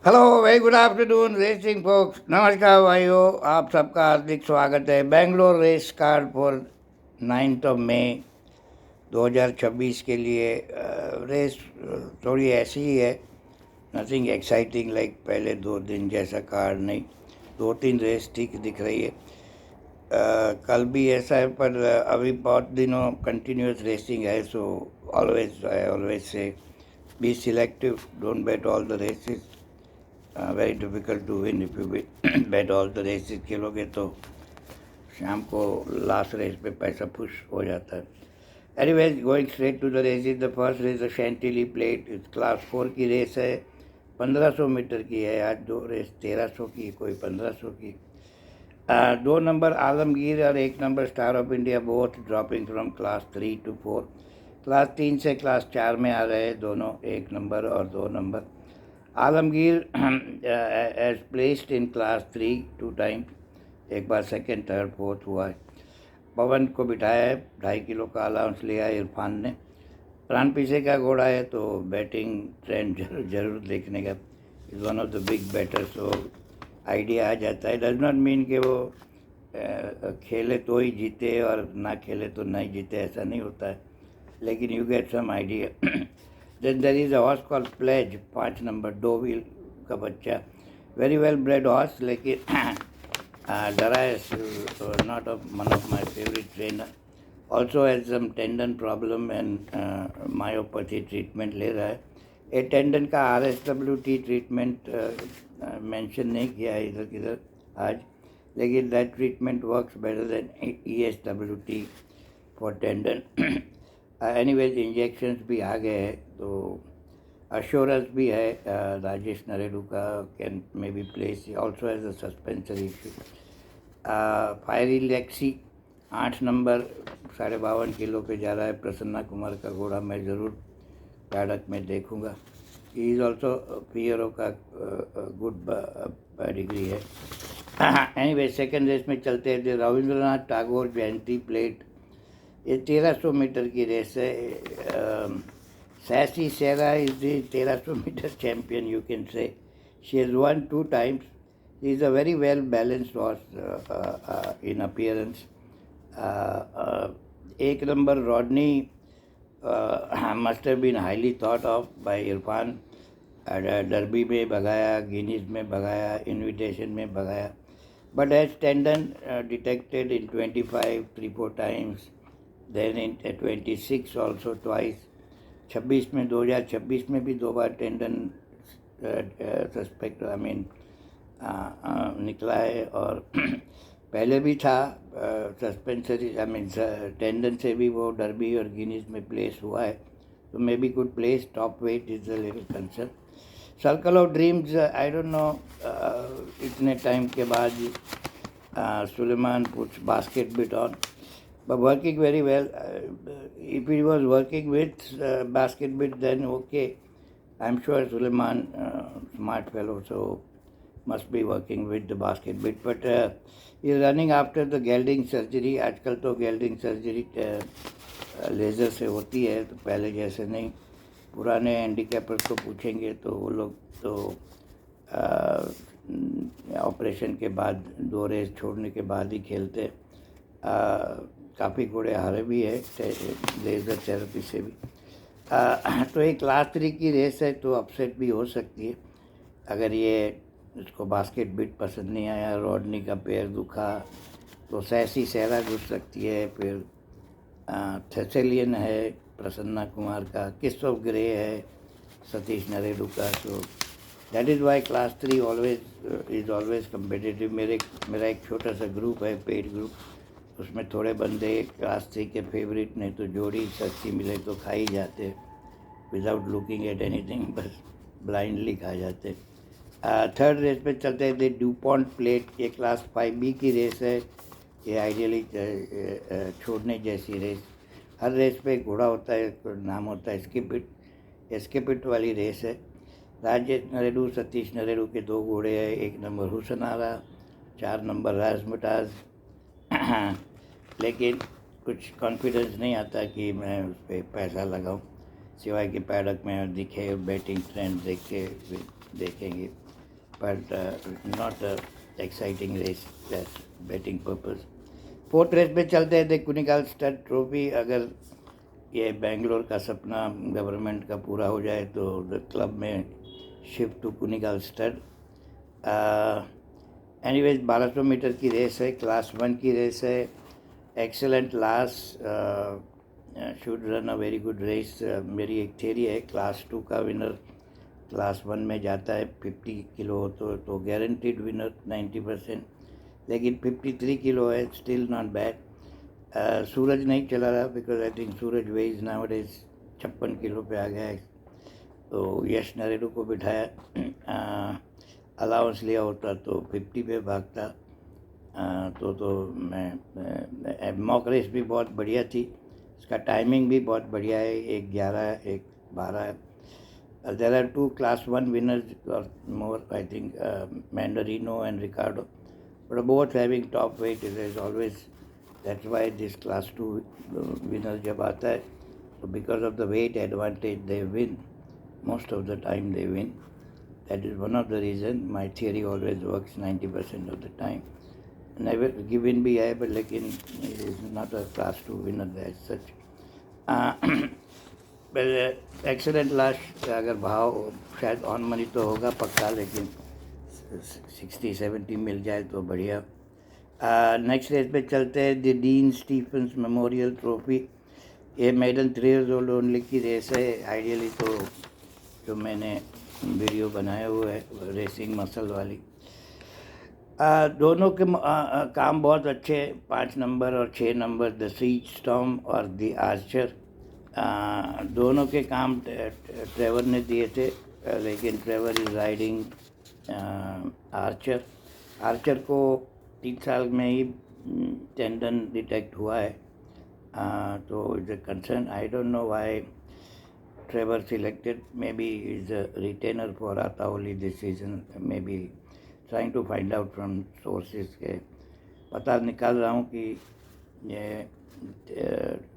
Hello, very good afternoon racing folks. नमस्कार भाइयों, आप सबका हार्दिक स्वागत है Bangalore race card for 9 May 2026 के लिए। रेस थोड़ी ऐसी ही है, नथिंग एक्साइटिंग लाइक पहले 2 दिन जैसा कार्ड नहीं। 2-3 रेस ठीक दिख रही है। कल भी ऐसा है, पर अभी बहुत दिनों कंटिन्यूस रेसिंग है। So always say be selective, don't bet all the races. Very difficult to win if you bet all the races खेलोगे तो शाम को लास्ट रेस पे पैसा पुश हो जाता है। Anyways, going straight to the races. The first race the Chantilly plate class 4 की रेस है। 1500 मीटर की है। आज 2 रेस 1300 की, कोई 1500 की। 2 नंबर आलमगीर और 1 number star of India both dropping from class 3 to 4। Class 3 से क्लास 4 में आ रहे हैं दोनों, 1 नंबर और 2 number. Alamgir has placed in class 3 2 time, एक बार सेकंड थर्ड फोर्थ हुआ है। पवन को बिठाया है, 2.5 किलो का अलाउंस लिया है इरफान ने। प्राण पीछे का घोड़ा है तो बैटिंग ट्रेंड जरूर देखने का। Is one of the big batter, so idea आ जाता है। डज नॉट मीन कि वो खेले तो ही जीते और ना खेले तो नहीं जीते, ऐसा नहीं होता है, लेकिन you get some idea. Then there is a horse called Pledge, 5 number Deauville का बच्चा। वेरी वेल ब्रेड हॉर्स, लेकिन डरा है, not one of my favourite trainer. Also has some tendon problem and myopathy treatment ले रहा है। A tendon का RSWT treatment mention नहीं किया है इधर किधर आज, लेकिन that treatment works better than ESWT for tendon. Anyways, injections भी आ गए हैं, तो अश्योरेंस भी है। राजेश नरेडू का can may be place also as a suspensor issue. Fiery Lexi 8 number 52.5 kilo पे जा रहा है। प्रसन्ना कुमार का घोड़ा मैं ज़रूर पैडक में देखूंगा। ही इज़ ऑल्सो पियरो का गुड डिग्री है। एनीवे, सेकेंड रेस में चलते हैं। रविंद्रनाथ टैगोर जयंती प्लेट, ये 1300 मीटर की रेस है। Sassy Sera is the 1300 metre champion, you can say. She has won 2 times. He is a very well balanced horse in appearance. 1 number Rodney must have been highly thought of by Irfan. Derby में भगाया, Guinness में भगाया, invitation में भगाया, but as tendon detected in 25 3-4 times, then in 26 also twice, 26 में 2026 में भी 2 बार tendon suspect निकला है। और पहले भी था सस्पेंसरी, टेंडन से भी वो डर्बी और गिनीज में प्लेस हुआ है, तो may be good place. Top weight is a little concern. Circle of dreams, I don't know, इतने टाइम के बाद Suleman puts basket bit on, but working very well. If he was working with basket bit, then okay. I'm sure Suleiman, smart fellow, so must be working with the basket bit. But he's running after the gelding surgery. आजकल तो gelding surgery laser से होती है, तो पहले जैसे नहीं। पुराने हैंडीकैपर्स को पूछेंगे तो वो लोग तो ऑपरेशन के बाद 2 रेस छोड़ने के बाद ही खेलते। काफ़ी घोड़े हारे भी है लेज़र थेरेपी से भी। तो एक क्लास 3 की रेस है, तो अपसेट भी हो सकती है अगर ये उसको बास्केट बिट पसंद नहीं आया। रॉडनी का पैर दुखा तो सैसी सहरा घुस सकती है। फिर थेसेलियन है प्रसन्ना कुमार का, किस ऑफ ग्रे है सतीश नरेडू का। So that is why class 3 always is always competitive. मेरा एक छोटा सा ग्रुप है, पेड ग्रुप, उसमें थोड़े बंदे क्लास 3 के फेवरेट, नहीं तो जोड़ी सस्ती मिले तो खा ही जाते विदाउट लुकिंग एट एनीथिंग, बस ब्लाइंडली खा जाते। थर्ड रेस पे चलते हैं। द ड्यूपॉन्ट प्लेट, ये क्लास 5B की रेस है। ये आइडियली छोड़ने जैसी रेस। हर रेस पे एक घोड़ा होता है, नाम होता है स्किपिट वाली रेस है। राजेश नरेडू सतीश नरेडू के 2 घोड़े हैं। 1 नंबर हुसन आरा, 4 नंबर राजमटाज। लेकिन कुछ कॉन्फिडेंस नहीं आता कि मैं उस पर पैसा लगाऊं, सिवाय कि पैडक में दिखे बैटिंग ट्रेंड देखेंगे। but not a exciting race that's betting purpose. Fourth race पे चलते हैं, द कुनिकाल स्टड ट्रॉफी. अगर ये बेंगलोर का सपना गवर्नमेंट का पूरा हो जाए तो द क्लब में shift to Kunigal stud. Anyways 1200 metre की रेस है, क्लास 1 की रेस है. Excellent last should run a very good race. मेरी एक थ्योरी है, क्लास 2 का विनर क्लास 1 में जाता है. 50 किलो हो तो गारंटीड विनर 90%, लेकिन 53 किलो है, स्टिल नॉट बैड. सूरज नहीं चला रहा because I think Suraj veg now days 56 kilo पे आ गया है. तो यश नरेडू को बिठाया. अलाउंस लिया होता तो 50 पे भागता. तो मैं मॉक रेस भी बहुत बढ़िया थी. इसका टाइमिंग भी बहुत बढ़िया है, 1:11 1:12 है. There are 2 class 1 winners or more, I think, Mandarino and Ricardo, but both having top weight. It is always, that's why this class 2 winners जब आता है, so because of the weight advantage they win. Most of the time they win. That is one of the reasons my theory always works 90% of the time. Never given भी है, but लेकिन it is not a class 2 winner as such. Excellent last अगर भाव शायद on money तो होगा पक्का, लेकिन 60-70 मिल जाए तो बढ़िया. नेक्स्ट रेस पे चलते हैं, the Dean Stephens memorial trophy. ये मेडन 3 years old ओनली की रेस है. आइडियली तो जो मैंने वीडियो बनाया हुआ है रेसिंग मसल वाली. दोनों के काम बहुत अच्छे हैं. 5 नंबर और 6 नंबर, द सीज स्टॉर्म और द आर्चर. दोनों के काम ट्रेवर ने दिए थे, लेकिन Trevor is riding Archer. Archer को 3 साल में ही टेंडन डिटेक्ट हुआ है. तो is a concern. I don't know why Trevor selected. Maybe is a retainer for आताओली this season. Maybe trying to find out from sources के पता निकाल रहा हूँ कि ये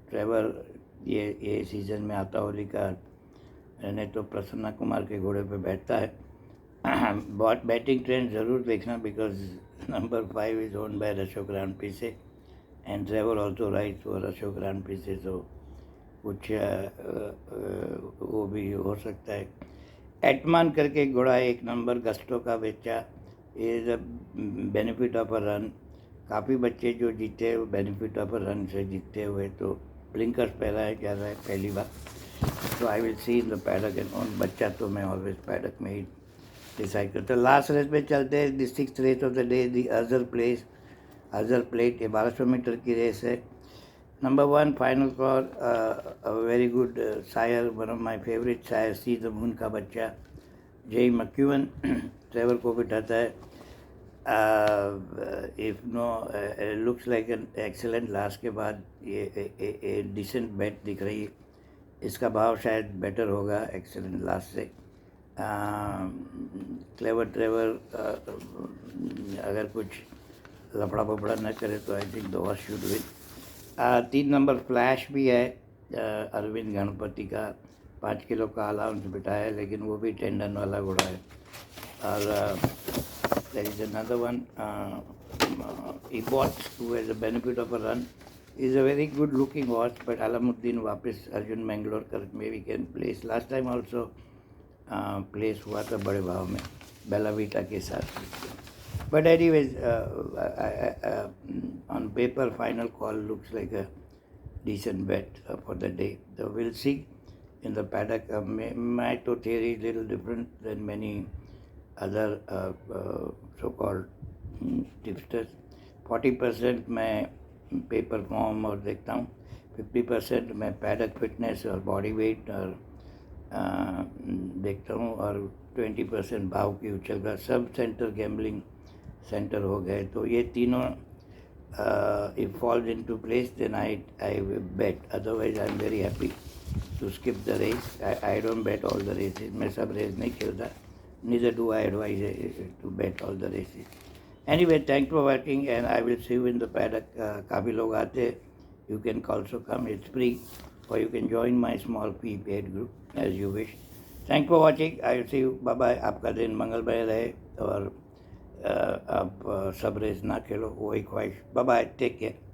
ट्रेवर ये सीज़न में आताओली का नहीं तो प्रसन्ना कुमार के घोड़े पे बैठता है. बहुत बैटिंग ट्रेंड ज़रूर देखना, because number 5 is own by Ashok Ranpise and Trevor also rides for Ashok Ranpise. तो कुछ वो भी हो सकता है. एटमान करके घोड़ा 1 नंबर गस्टो का बच्चा is a benefit of a run. काफ़ी बच्चे जो जीते वो बेनिफिट ऑफ अ रन से जीते हुए. तो ब्लिंकर्स पहला है क्या रहा है पहली बार. तो I will see in the paddock and on. बच्चा तो मैं ऑलवेज पैडक में ही डिसाइड करता. लास्ट रेस पे चलते हैं, the 6th race of the day, the Azhar plate. ये 1200 मीटर की रेस है. Number 1 final call, very good sire, one of my favourite sire, see the moon का बच्चा जेई मैक्यूवन. ट्रेवर को बिठाता है. If no looks like an excellent last के बाद ये डिसेंट बेट दिख रही है. इसका भाव शायद बेटर होगा एक्सेलेंट लास्ट से. क्लेवर ट्रेवर अगर कुछ लफड़ा पपड़ा न करे तो I think the horse should win. 3 number flash भी है अरविंद गणपति का. 5 किलो का अलाउंस बिठाया है, लेकिन वो भी टेंडन वाला घोड़ा है. और there is another one, Ebot, who has the benefit of a run. Is a very good looking horse, but Alamuddin वापस Arjun मैंगलोरकर maybe can place. Last time also place हुआ था बड़े भाव में बेलावीटा के साथ. But anyways, on paper final call looks like a decent bet for the day. So we'll see in the paddock. My theory is little different than many other so-called tipsters. 40% मैं paper form और देखता हूँ, 50% मैं paddock fitness और body weight और देखता हूँ, और 20% भाव की उछल का. सब सेंटर गैम्बलिंग सेंटर हो गए. तो ये तीनों if falls into place then I bet. Otherwise I am very happy to skip the race. I don't bet all the races. मैं सब रेस नहीं खेलता. Neither do I advise to bet all the races. Anyway, thanks for watching, and I will see you in the paddock. काफ़ी लोग आते. You can also come. It's free, or you can join my small paid group as you wish. Thank for watching, I see you, bye bye. आपका दिन मंगलमय रहे और आप सब रेस ना खेलो, वही ख्वाहिश। Bye bye, take care.